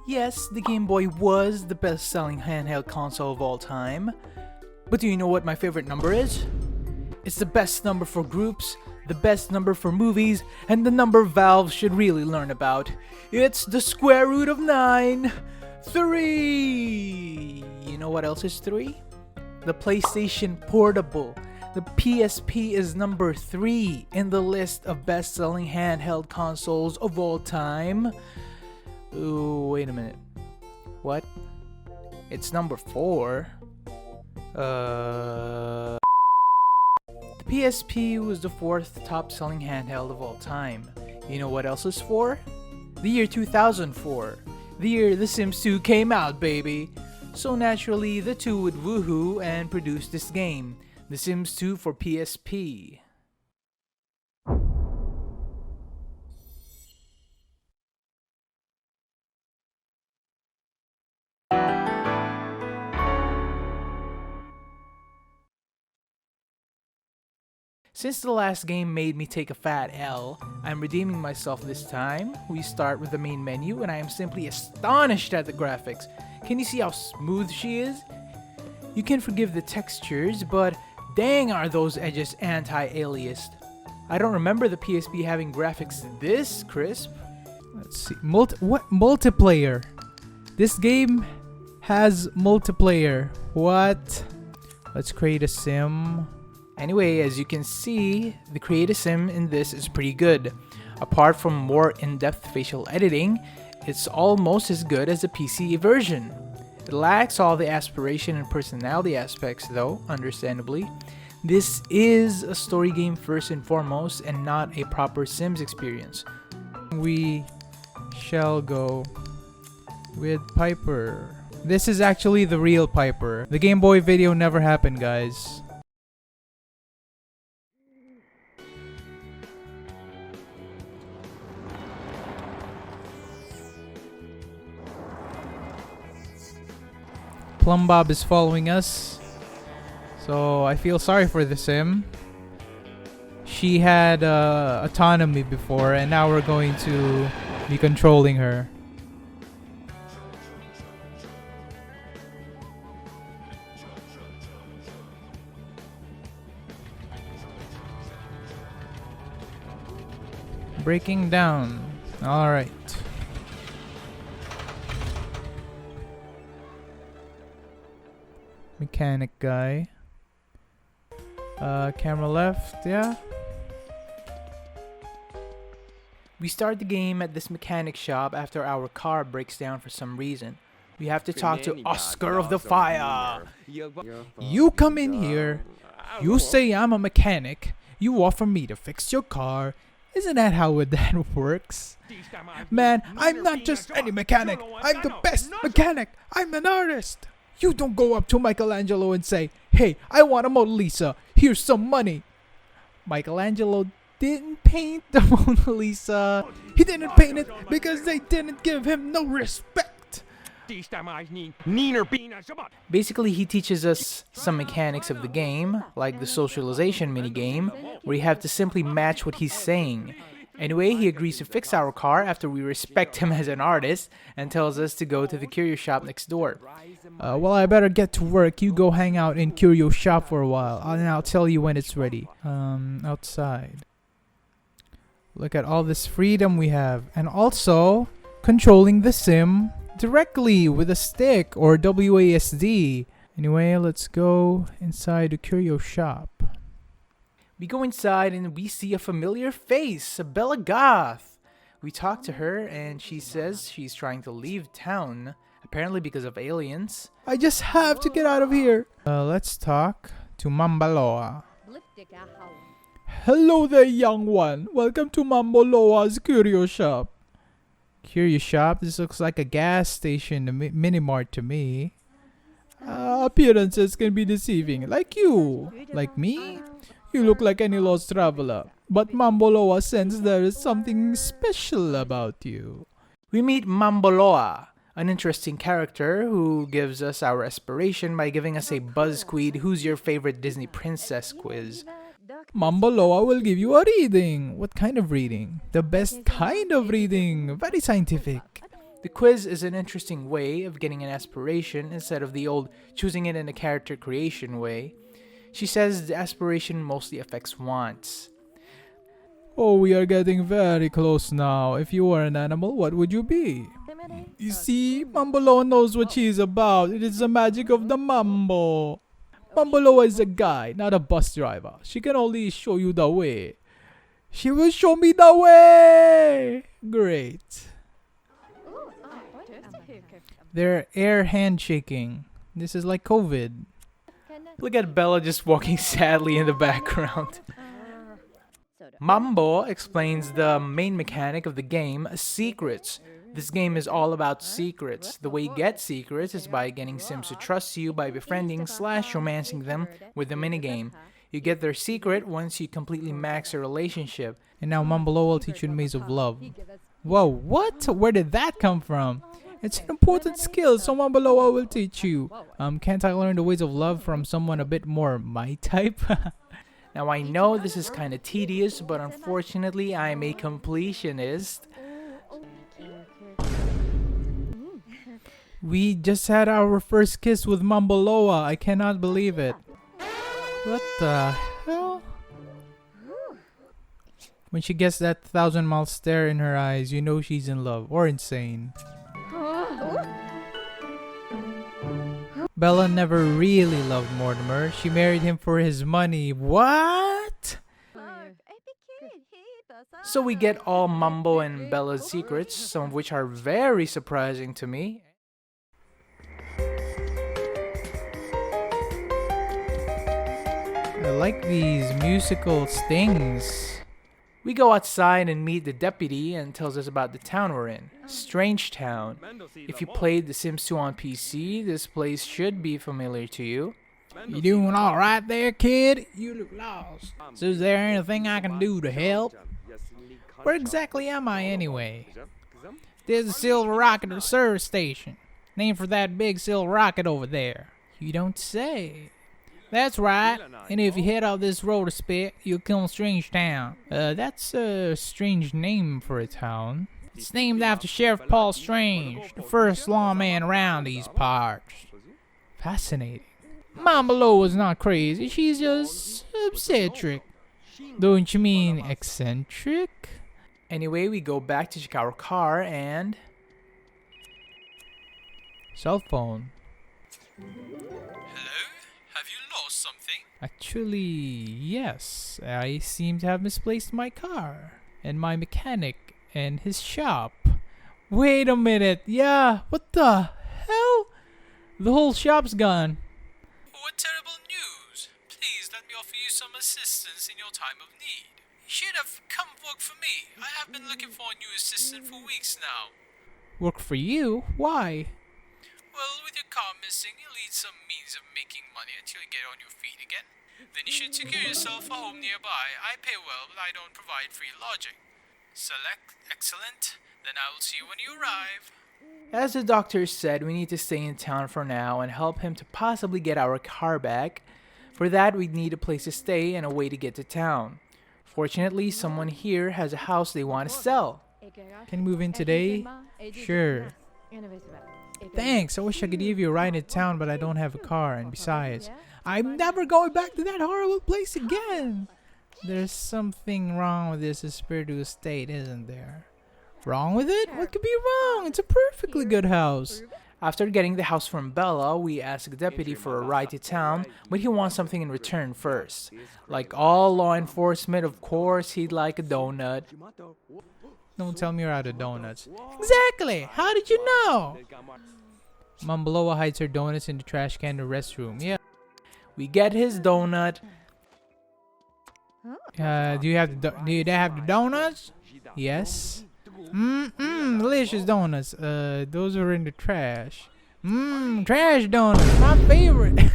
Yes, the Game Boy was the best-selling handheld console of all time. But do you know what my favorite number is? It's the best number for groups, the best number for movies, and the number Valve should really learn about. It's the square root of 9. 3! You know what else is 3? The PlayStation Portable. The PSP is number 3 in the list of best-selling handheld consoles of all time. Ooh, wait a minute. What? It's number 4? The PSP was the 4th top-selling handheld of all time. You know what else is 4? The year 2004. The year The Sims 2 came out, baby. So naturally, the two would woohoo and produce this game, The Sims 2 for PSP. Since the last game made me take a fat L, I'm redeeming myself this time. We start with the main menu and I am simply astonished at the graphics. Can you see how smooth she is? You can forgive the textures, but dang are those edges anti-aliased. I don't remember the PSP having graphics this crisp. Let's see. Multiplayer? This game has multiplayer. What? Let's create a sim. Anyway, as you can see, the create a sim in this is pretty good. Apart from more in-depth facial editing, it's almost as good as the PC version. It lacks all the aspiration and personality aspects though, understandably. This is a story game first and foremost and not a proper Sims experience. We shall go with Piper. This is actually the real Piper. The Game Boy video never happened, guys. Plumbob is following us, so I feel sorry for the sim. She had autonomy before and now we're going to be controlling her. Breaking down. Alright. Mechanic guy. Camera left, yeah. We start the game at this mechanic shop after our car breaks down for some reason. We have to talk to Oscar of the Fire. You come in here, you say I'm a mechanic, you offer me to fix your car. Isn't that how that works? Man, I'm not just any mechanic, I'm the best mechanic, I'm an artist. You don't go up to Michelangelo and say, hey, I want a Mona Lisa, here's some money. Michelangelo didn't paint the Mona Lisa. He didn't paint it because they didn't give him no respect. Basically, he teaches us some mechanics of the game, like the socialization minigame, where you have to simply match what he's saying. Anyway, he agrees to fix our car after we respect him as an artist and tells us to go to the Curio shop next door. Well, I better get to work. You go hang out in Curio shop for a while, and I'll tell you when it's ready. Outside. Look at all this freedom we have. And also, controlling the sim directly with a stick or WASD. Anyway, let's go inside the Curio shop. We go inside and we see a familiar face, Bella Goth. We talk to her and she says she's trying to leave town, apparently because of aliens. I just have to get out of here. Let's talk to Mambaloa. Hello there, young one. Welcome to Mambaloa's Curio shop. Curio shop? This looks like a gas station, a mini-mart to me. Appearances can be deceiving. Like you. Like me? You look like any lost traveler, but Mamboloa senses there is something special about you. We meet Mamboloa, an interesting character who gives us our aspiration by giving us a BuzzQuid Who's Your Favorite Disney Princess quiz. Mamboloa will give you a reading. What kind of reading? The best kind of reading. Very scientific. The quiz is an interesting way of getting an aspiration instead of the old choosing it in a character creation way. She says the aspiration mostly affects wants. Oh, we are getting very close now. If you were an animal, what would you be? You see, Mambo knows what she is about. It is the magic of the Mambo. Mambo is a guide, not a bus driver. She can only show you the way. She will show me the way! Great. They're air handshaking. This is like COVID. Look at Bella just walking sadly in the background. Mambo explains the main mechanic of the game, secrets. This game is all about secrets. The way you get secrets is by getting Sims to trust you by befriending / romancing them with the minigame. You get their secret once you completely max your relationship. And now Mambo will teach you the maze of love. Whoa, what? Where did that come from? It's an important skill, so Mambo will teach you. Can't I learn the ways of love from someone a bit more my type? Now I know this is kind of tedious, but unfortunately I am a completionist. We just had our first kiss with Mambo. I cannot believe it. What the hell? When she gets that 1,000-mile stare in her eyes, you know she's in love or insane. Bella never really loved Mortimer. She married him for his money. What? So we get all Mambo and Bella's secrets, some of which are very surprising to me. I like these musical stings. We go outside and meet the deputy and tells us about the town we're in. Strange Town. If you played The Sims 2 on PC, this place should be familiar to you. You doing alright there, kid? You look lost. So is there anything I can do to help? Where exactly am I anyway? There's a silver rocket at the service station. Named for that big silver rocket over there. You don't say. That's right, and if you head out this road a bit, you'll come Strange Town. That's a strange name for a town. It's named after Sheriff Paul Strange, the first lawman around these parts. Fascinating. Mambo is not crazy, she's just eccentric. Don't you mean eccentric? Anyway, we go back to check our car and... Cell phone. Hello? Have you lost something? Actually, yes. I seem to have misplaced my car. And my mechanic. And his shop. Wait a minute. Yeah, what the hell? The whole shop's gone. What terrible news. Please let me offer you some assistance in your time of need. You should have come work for me. I have been looking for a new assistant for weeks now. Work for you? Why? Well, with your car missing, you'll need some means of making money until you get on your feet again. Then you should secure yourself a home nearby. I pay well, but I don't provide free lodging. Select excellent. Then I will see you when you arrive. As the doctor said, we need to stay in town for now and help him to possibly get our car back. For that, we need a place to stay and a way to get to town. Fortunately, someone here has a house they want to sell. Can move in today? Sure. Thanks, I wish I could give you a ride in town, but I don't have a car, and besides, I'm never going back to that horrible place again! There's something wrong with this spiritual state, isn't there? Wrong with it? What could be wrong? It's a perfectly good house. After getting the house from Bella, we ask the deputy for a ride to town, but he wants something in return first. Like all law enforcement, of course, he'd like a donut. Don't tell me you're out of donuts. Exactly! How did you know? Mambo hides her donuts in the trash can in the restroom. Yeah. We get his donut. Do you have the donuts? Yes. Delicious donuts. Those are in the trash. Trash donuts, my favorite.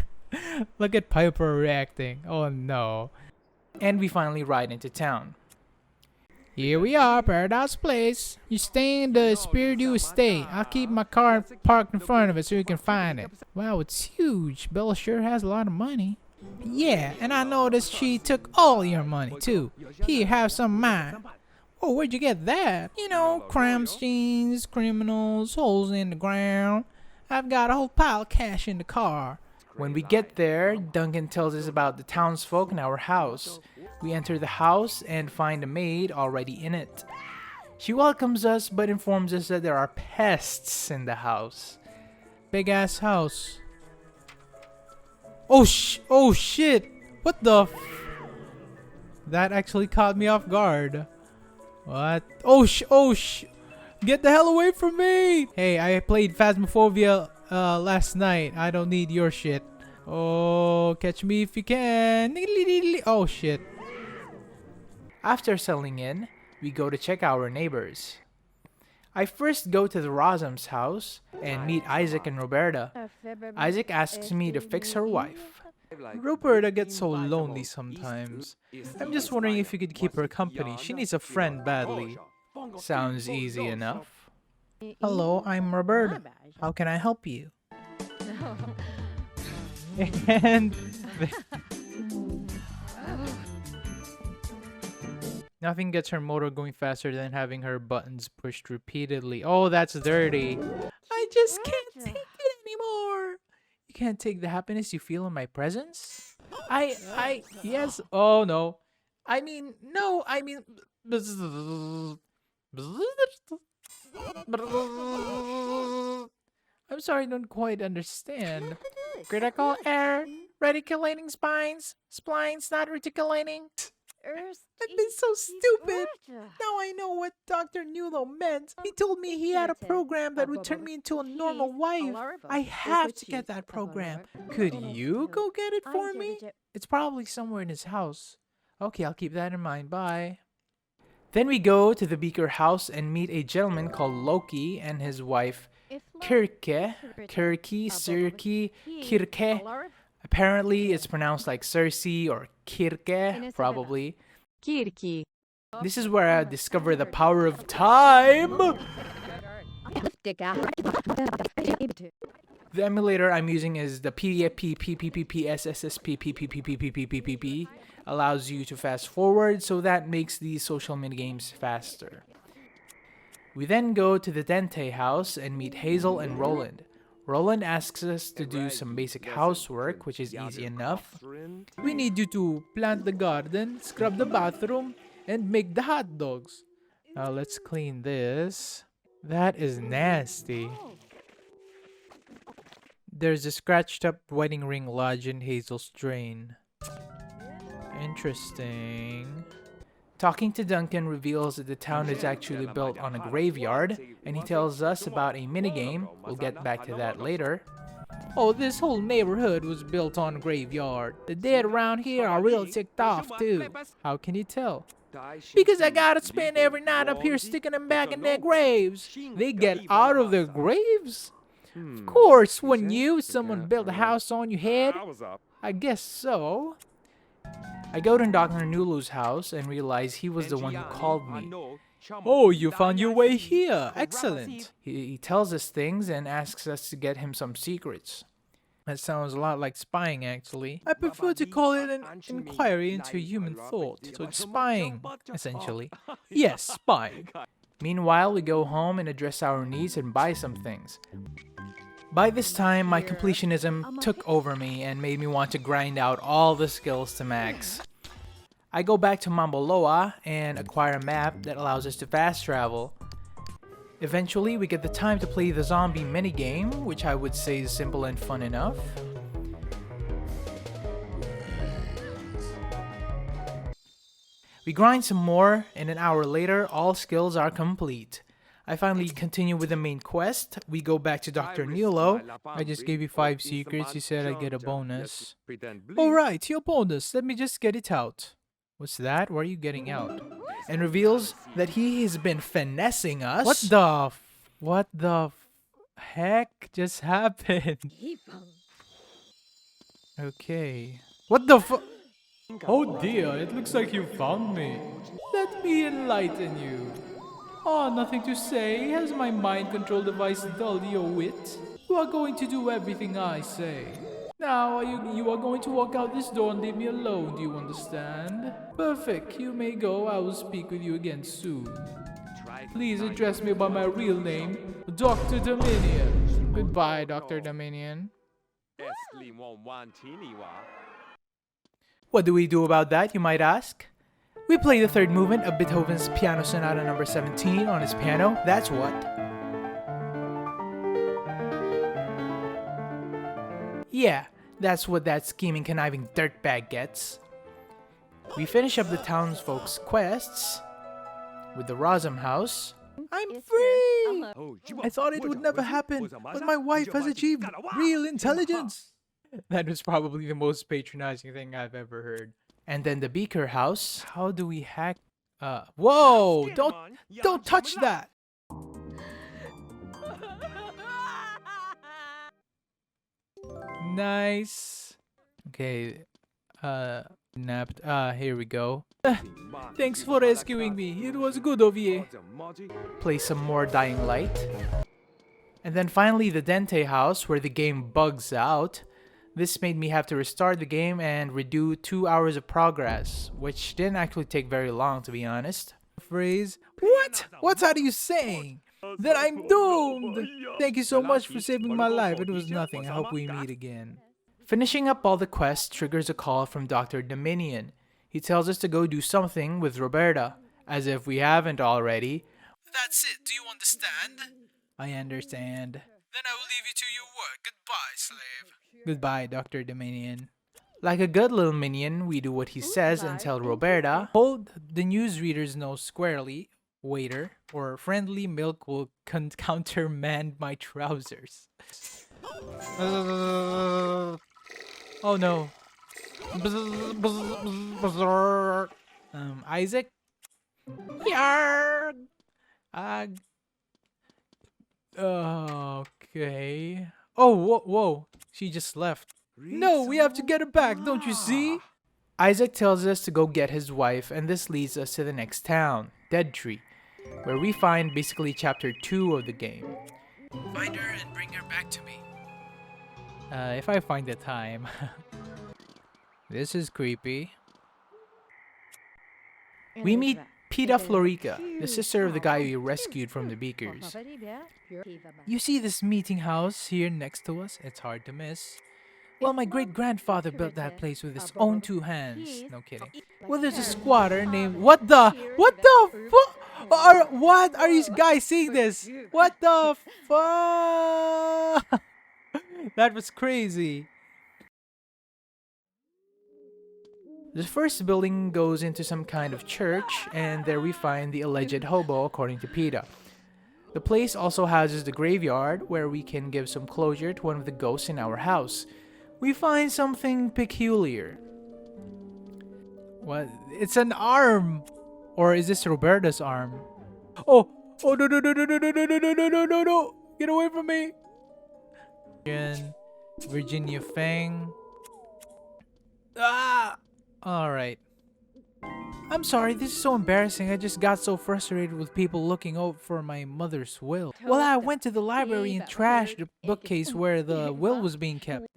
Look at Piper reacting. Oh no. And we finally ride into town. Here we are, Paradise Place. You stay in the Spiritu Estate. I'll keep my car parked in front of it so you can find it. Wow, it's huge. Bella sure has a lot of money. Yeah, and I noticed she took all your money too. Here, have some of mine. Oh, where'd you get that? You know, crime scenes, criminals, holes in the ground. I've got a whole pile of cash in the car. When we get there, Duncan tells us about the townsfolk in our house. We enter the house and find a maid already in it. She welcomes us but informs us that there are pests in the house. Big ass house. Oh shit! What the That actually caught me off guard. What? Oh sh! Get the hell away from me! Hey, I played Phasmophobia last night. I don't need your shit. Oh, catch me if you can. Oh shit. After settling in, we go to check our neighbors. I first go to the Rosum's house and meet Isaac and Roberta. Isaac asks me to fix her wife. Roberta gets so lonely sometimes. I'm just wondering if you could keep her company. She needs a friend badly. Sounds easy enough. Hello, I'm Roberta. How can I help you? And nothing gets her motor going faster than having her buttons pushed repeatedly. Oh, that's dirty. I just can't take it anymore. You can't take the happiness you feel in my presence? Yes. Oh, no. I mean, no, I mean... I'm sorry, I don't quite understand. Critical error. Reticulating spines. Splines not reticulating. I've been so stupid. Now I know what Dr. Nulo meant. He told me he had a program that would turn me into a normal wife. I have to get that program. Could you go get it for me? It's probably somewhere in his house. Okay, I'll keep that in mind. Bye. Then we go to the Beaker house and meet a gentleman called Loki and his wife Kirke. Apparently it's pronounced like Cersei or Kirke, probably. This is where I discover the power of time! The emulator I'm using is the PPPPPPSSSPPPPPPPPP. Allows you to fast forward, so that makes these social minigames faster. We then go to the Dente house and meet Hazel and Roland. Roland asks us to do some basic housework, which is easy enough. We need you to plant the garden, scrub the bathroom, and make the hot dogs. Now let's clean this. That is nasty. There's a scratched up wedding ring lodged in Hazel's drain. Interesting. Talking to Duncan reveals that the town is actually built on a graveyard, and he tells us about a minigame. We'll get back to that later. Oh, this whole neighborhood was built on a graveyard. The dead around here are real ticked off too. How can you tell? Because I gotta spend every night up here sticking them back in their graves. They get out of their graves? Of course, wouldn't you? Someone built a house on your head? I guess so. I go to Dr. Nulu's house and realize he was the one who called me. Oh, you found your way here. Excellent. He tells us things and asks us to get him some secrets. That sounds a lot like spying, actually. I prefer to call it an inquiry into human thought. So it's spying, essentially. Yes, spying. Meanwhile, we go home and address our needs and buy some things. By this time, my completionism took over me and made me want to grind out all the skills to max. I go back to Mambo Loa and acquire a map that allows us to fast travel. Eventually, we get the time to play the zombie minigame, which I would say is simple and fun enough. We grind some more, and an hour later, all skills are complete. I finally continue with the main quest. We go back to Dr. Nulo. I just gave you 5 secrets. You said I'd get a bonus. Alright, your bonus. Let me just get it out. What's that? What are you getting out? And reveals that he has been finessing us. What the heck just happened? Okay. What the Oh dear, it looks like you found me. Let me enlighten you. Oh, nothing to say. Has my mind control device dulled your wit? You are going to do everything I say. Now you are going to walk out this door and leave me alone, do you understand? Perfect, you may go, I will speak with you again soon. Please address me by my real name, Dr. Dominion. Goodbye, Dr. Dominion. What do we do about that, you might ask? We play the third movement of Beethoven's Piano Sonata No. 17 on his piano, that's what. Yeah, that's what that scheming, conniving dirtbag gets. We finish up the townsfolk's quests with the Rosam house. I'm free! I thought it would never happen, but my wife has achieved real intelligence. That was probably the most patronizing thing I've ever heard. And then the Beaker house. How do we hack? Whoa! Don't touch that! Nice. Okay. Napped. Here we go. Thanks for rescuing me. It was good of you. Play some more Dying Light. And then finally the Dente house where the game bugs out. This made me have to restart the game and redo 2 hours of progress, which didn't actually take very long, to be honest. Phrase. What? What are you saying? That I'm doomed! Thank you so much for saving my life. It was nothing. I hope we meet again. Finishing up all the quests triggers a call from Dr. Dominion. He tells us to go do something with Roberta, as if we haven't already. That's it, do you understand? I understand. Then I will leave you to your work. Goodbye, slave. Goodbye, Dr. Dominion. Like a good little minion, we do what he says and tell Roberta, hold the newsreader's nose squarely, waiter, or friendly milk will countermand my trousers. Oh no. Isaac? Yarg! Okay. Oh, whoa. She just left. No, we have to get her back, don't you see? Isaac tells us to go get his wife, and this leads us to the next town, Deadtree, where we find basically chapter 2 of the game. Find her and bring her back to me. If I find the time. This is creepy. We meet Pita Florica, the sister of the guy we rescued from the Beakers. You see this meeting house here next to us? It's hard to miss. Well, my great-grandfather built that place with his own 2 hands. No kidding. Well, there's a squatter named... What the fuck? What are you guys seeing this? What the fuck? That was crazy. The first building goes into some kind of church, and there we find the alleged hobo, according to PETA. The place also houses the graveyard, where we can give some closure to one of the ghosts in our house. We find something peculiar. What? It's an arm! Or is this Roberta's arm? Oh! Oh, no, no, no, no, no, no, no, no, no, no, no, no! Get away from me! Virginia Fang. Ah! Alright. I'm sorry, this is so embarrassing. I just got so frustrated with people looking out for my mother's will. Well, I went to the library and trashed the bookcase where the will was being kept.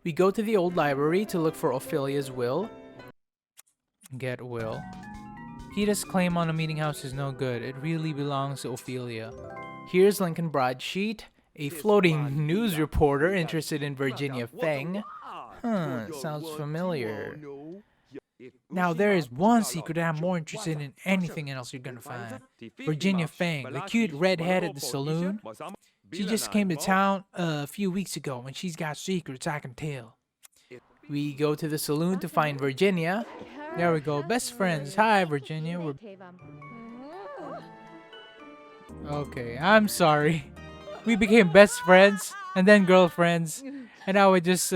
We go to the old library to look for Ophelia's will. Get will. Peta's claim on a meeting house is no good. It really belongs to Ophelia. Here's Lincoln Broadsheet, a floating news reporter interested in Virginia Fang. Sounds familiar. Now there is one secret I'm more interested in anything else you're gonna find. Virginia Fang, the cute redhead at the saloon. She just came to town a few weeks ago and she's got secrets I can tell. We go to the saloon to find Virginia. There we go, best friends. Hi Virginia. Okay, I'm sorry. We became best friends and then girlfriends and now we just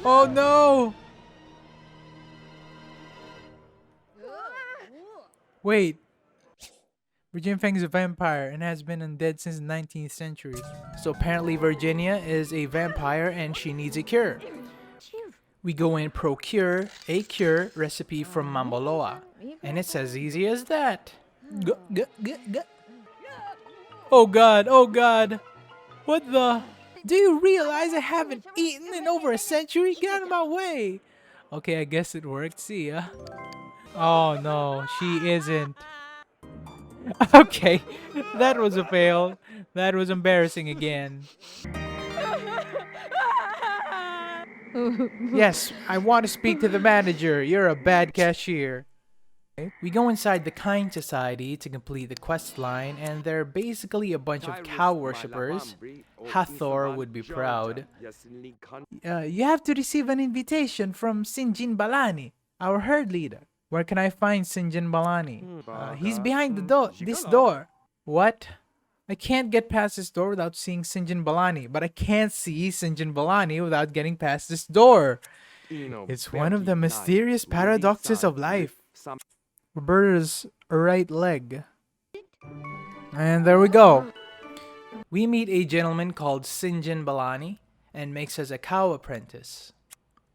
Oh no! Wait. Virginia Fang is a vampire and has been undead since the 19th century. So apparently Virginia is a vampire and she needs a cure. We go and procure a cure recipe from Mambo, and it's as easy as that. Oh god, oh god. What the? Do you realize I haven't eaten in over a century? Get out of my way. Okay, I guess it worked. See ya. Oh no, she isn't. Okay, that was a fail. That was embarrassing again. Yes, I want to speak to the manager. You're a bad cashier. We go inside the Kine Society to complete the quest line, and they're basically a bunch of cow worshippers. Hathor would be proud. You have to receive an invitation from Sinjin Balani, our herd leader. Where can I find Sinjin Balani? He's behind the door. This door. What? I can't get past this door without seeing Sinjin Balani, but I can't see Sinjin Balani without getting past this door. It's one of the mysterious paradoxes of life. Roberta's right leg. And there we go. We meet a gentleman called Sinjin Balani and makes us a cow apprentice.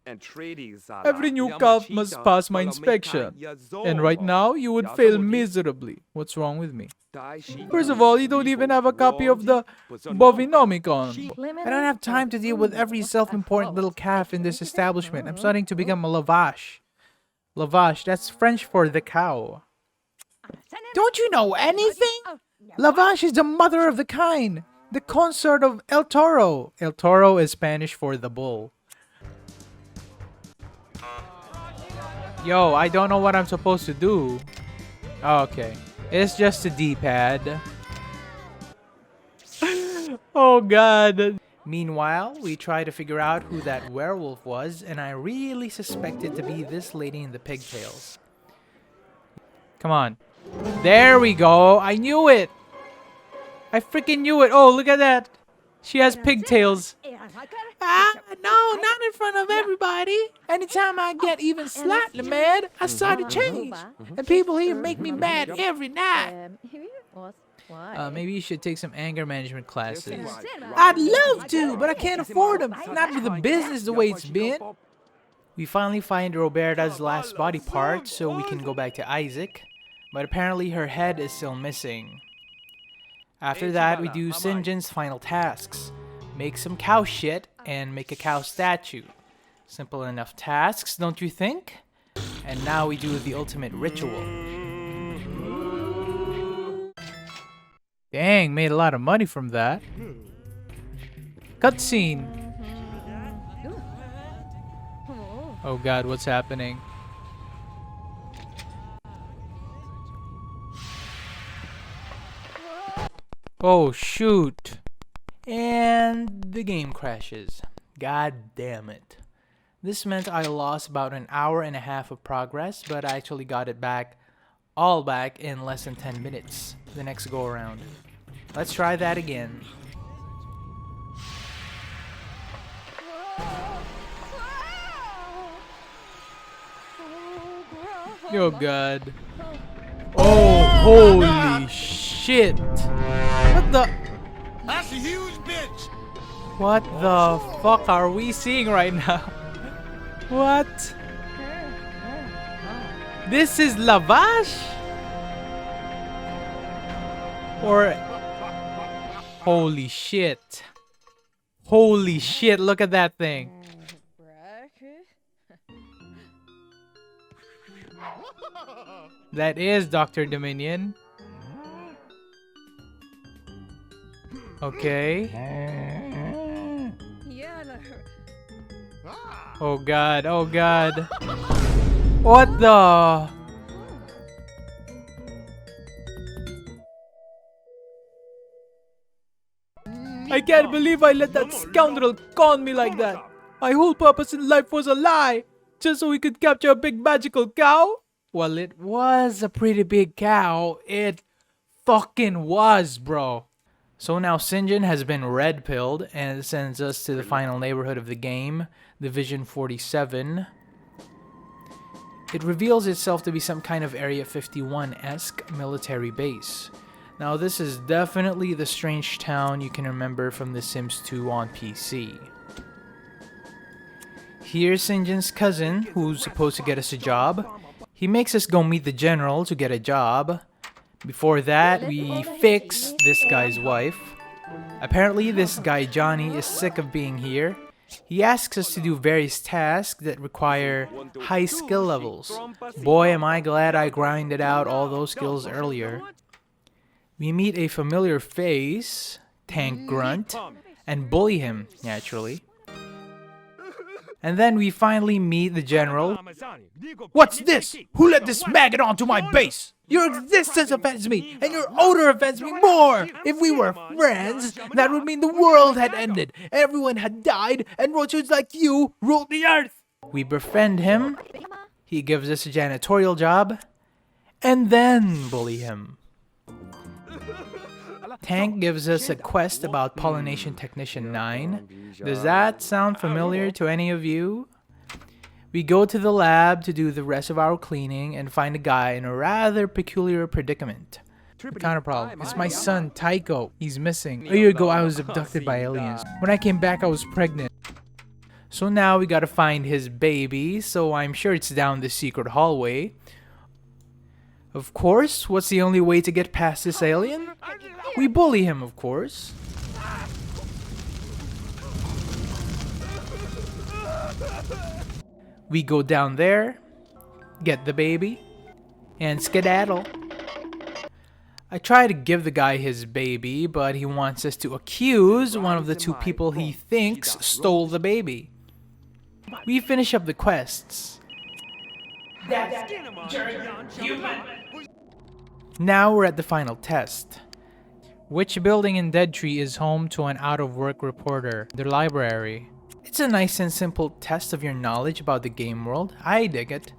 Every new calf must pass my inspection. And right now, you would fail miserably. What's wrong with me? First of all, you don't even have a copy of the Bovinomicon. I don't have time to deal with every self-important little calf in this establishment. I'm starting to become a lavache. Lavache, that's French for the cow. Don't you know anything? Lavache is the mother of the Kine, the consort of El Toro. El Toro is Spanish for the bull. Yo, I don't know what I'm supposed to do. Okay, it's just a D-pad. Oh god. Meanwhile, we try to figure out who that werewolf was, and I really suspect it to be this lady in the pigtails. Come on. There we go. I knew it. I freaking knew it. Oh, look at that. She has pigtails. Ah, no, not in front of everybody. Anytime I get even slightly mad, I start to change. And people here make me mad every night. Maybe you should take some anger management classes. I'd love to, but I can't afford them. Not with the business the way it's been. We finally find Roberta's last body part so we can go back to Isaac. But apparently her head is still missing. After that, we do Sinjin's final tasks. Make some cow shit and make a cow statue. Simple enough tasks, don't you think? And now we do the ultimate ritual. Dang, made a lot of money from that. Cutscene. Oh god, what's happening? Oh shoot. And the game crashes. God damn it. This meant I lost about an hour and a half of progress, but I actually got it back, all back in less than 10 minutes the next go around. Let's try that again. Oh god. Oh, holy shit. What the? That's a huge bitch. What the fuck are we seeing right now? What? This is Lavache? Or... Holy shit. Holy shit, look at that thing. That is Dr. Dominion. Okay. Oh god, oh god. What the? I can't believe I let that scoundrel con me like that. My whole purpose in life was a lie, just so we could capture a big magical cow? Well, it was a pretty big cow. It fucking was, bro. So now Sinjin has been red-pilled and sends us to the final neighborhood of the game, Division 47. It reveals itself to be some kind of Area 51-esque military base. Now this is definitely the strange town you can remember from The Sims 2 on PC. Here's Sinjin's cousin, who's supposed to get us a job. He makes us go meet the general to get a job. Before that, we fix this guy's wife. Apparently, this guy Johnny is sick of being here. He asks us to do various tasks that require high skill levels. Boy, am I glad I grinded out all those skills earlier. We meet a familiar face, Tank Grunt, and bully him, naturally. And then we finally meet the general. What's this? Who let this maggot onto my base? Your existence offends me, and your odor offends me more! If we were friends, that would mean the world had ended, everyone had died, and roaches like you ruled the earth! We befriend him. He gives us a janitorial job. And then bully him. Tank gives us a quest about Pollination Technician 9. Does that sound familiar to any of you? We go to the lab to do the rest of our cleaning and find a guy in a rather peculiar predicament. What kind of problem? It's my son, Tycho. He's missing. A year ago, I was abducted by aliens. When I came back, I was pregnant. So now we gotta find his baby, so I'm sure it's down this secret hallway. Of course, what's the only way to get past this alien? We bully him, of course. We go down there, get the baby, and skedaddle. I try to give the guy his baby, but he wants us to accuse one of the two people he thinks stole the baby. We finish up the quests. Now we're at the final test. Which building in Deadtree is home to an out-of-work reporter? The library. It's a nice and simple test of your knowledge about the game world. I dig it.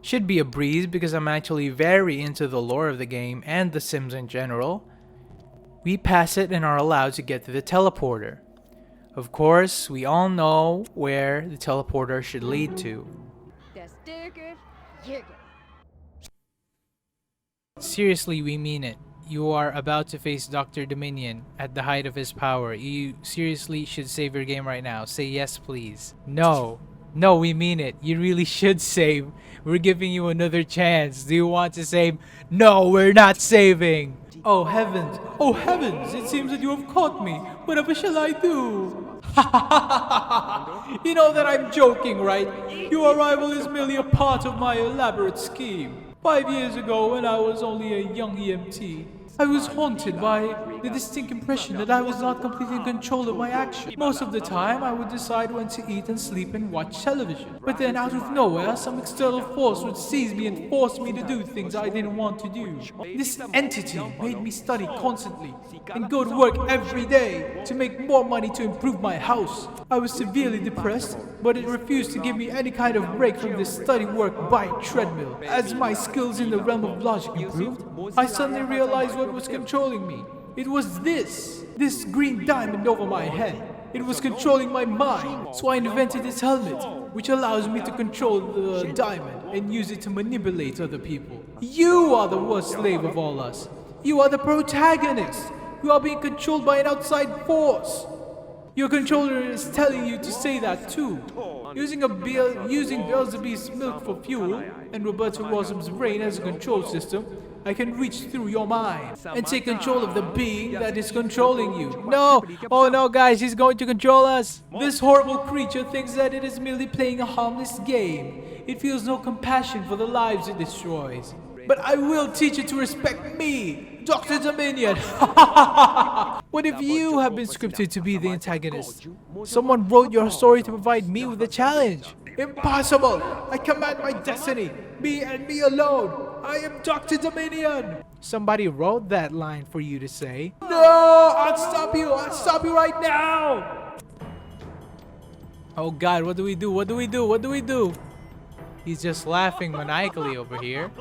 Should be a breeze because I'm actually very into the lore of the game and The Sims in general. We pass it and are allowed to get to the teleporter. Of course, we all know where the teleporter should lead to. Seriously, we mean it. You are about to face Dr. Dominion at the height of his power. You seriously should save your game right now. Say yes, please. No. No, we mean it. You really should save. We're giving you another chance. Do you want to save? No, we're not saving. Oh heavens. Oh heavens. It seems that you have caught me. Whatever shall I do? You know that I'm joking, right? Your arrival is merely a part of my elaborate scheme. 5 years ago, when I was only a young EMT, I was haunted by the distinct impression that I was not completely in control of my actions. Most of the time, I would decide when to eat and sleep and watch television. But then, out of nowhere, some external force would seize me and force me to do things I didn't want to do. This entity made me study constantly and go to work every day to make more money to improve my house. I was severely depressed, but it refused to give me any kind of break from this study work by treadmill. As my skills in the realm of logic improved, I suddenly realized what was controlling me. It was this green diamond over my head. It was controlling my mind. So I invented this helmet, which allows me to control the diamond and use it to manipulate other people. You are the worst slave of all us. You are the protagonist. You are being controlled by an outside force. Your controller is telling you to say that too. Using Beelzebeef's milk for fuel and Roberta Rossum's brain as a control system, I can reach through your mind and take control of the being that is controlling you. No! Oh no, guys, he's going to control us! This horrible creature thinks that it is merely playing a harmless game. It feels no compassion for the lives it destroys. But I will teach it to respect me, Dr. Dominion! What if you have been scripted to be the antagonist? Someone wrote your story to provide me with a challenge. Impossible! I command my destiny! Me and me alone! I am Dr. Dominion! Somebody wrote that line for you to say. No! I'll stop you! I'll stop you right now! Oh god, what do we do? What do we do? What do we do? He's just laughing maniacally over here.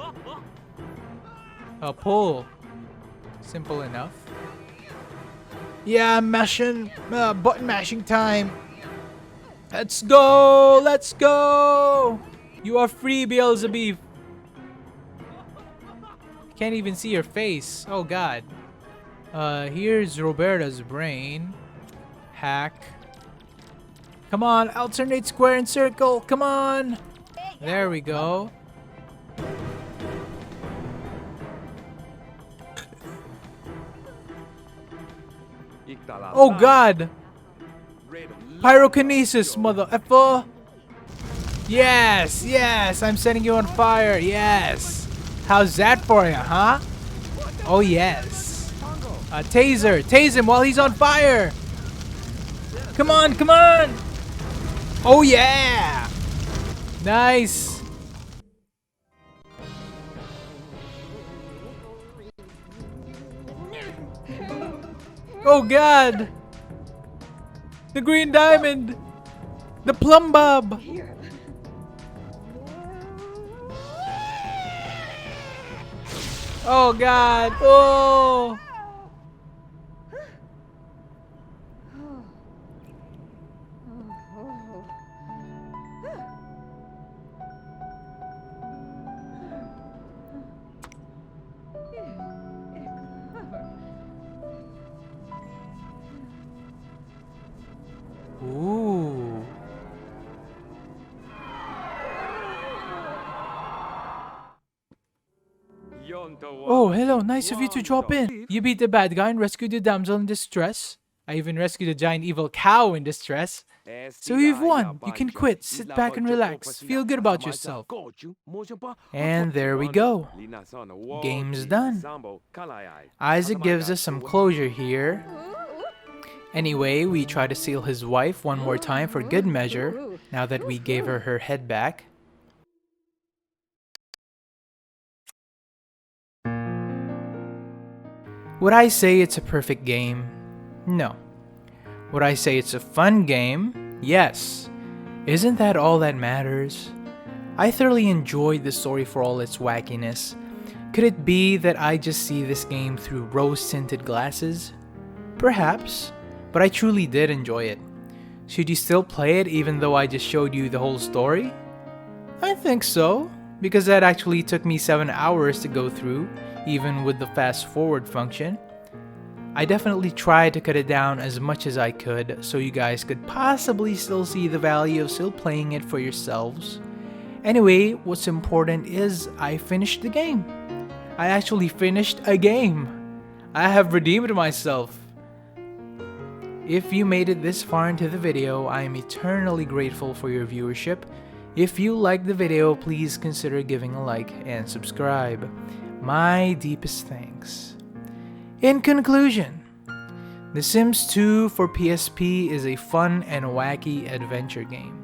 A pull. Simple enough. Yeah, mashing, button mashing time. Let's go! Let's go! You are free, Beelzebeef. Can't even see your face. Oh god. Here's Roberta's brain. Hack. Come on, alternate square and circle. Come on. There we go. Oh god! Pyrokinesis, mother effer! Yes, yes, I'm setting you on fire, yes! How's that for you, huh? Oh yes. Taser, tase him while he's on fire! Come on, come on! Oh yeah! Nice! Oh god! The green diamond! The plum bob! Oh god! Oh! Ooh. Oh, hello. Nice of you to drop in. You beat the bad guy and rescued the damsel in distress. I even rescued a giant evil cow in distress. So you've won. You can quit. Sit back and relax. Feel good about yourself. And there we go. Game's done. Isaac gives us some closure here. Anyway, we try to seal his wife one more time for good measure, now that we gave her her head back. Would I say it's a perfect game? No. Would I say it's a fun game? Yes. Isn't that all that matters? I thoroughly enjoyed the story for all its wackiness. Could it be that I just see this game through rose-tinted glasses? Perhaps. But I truly did enjoy it. Should you still play it even though I just showed you the whole story? I think so, because that actually took me 7 hours to go through, even with the fast forward function. I definitely tried to cut it down as much as I could so you guys could possibly still see the value of still playing it for yourselves. Anyway, what's important is I finished the game. I actually finished a game. I have redeemed myself. If you made it this far into the video, I am eternally grateful for your viewership. If you liked the video, please consider giving a like and subscribe. My deepest thanks. In conclusion, The Sims 2 for PSP is a fun and wacky adventure game.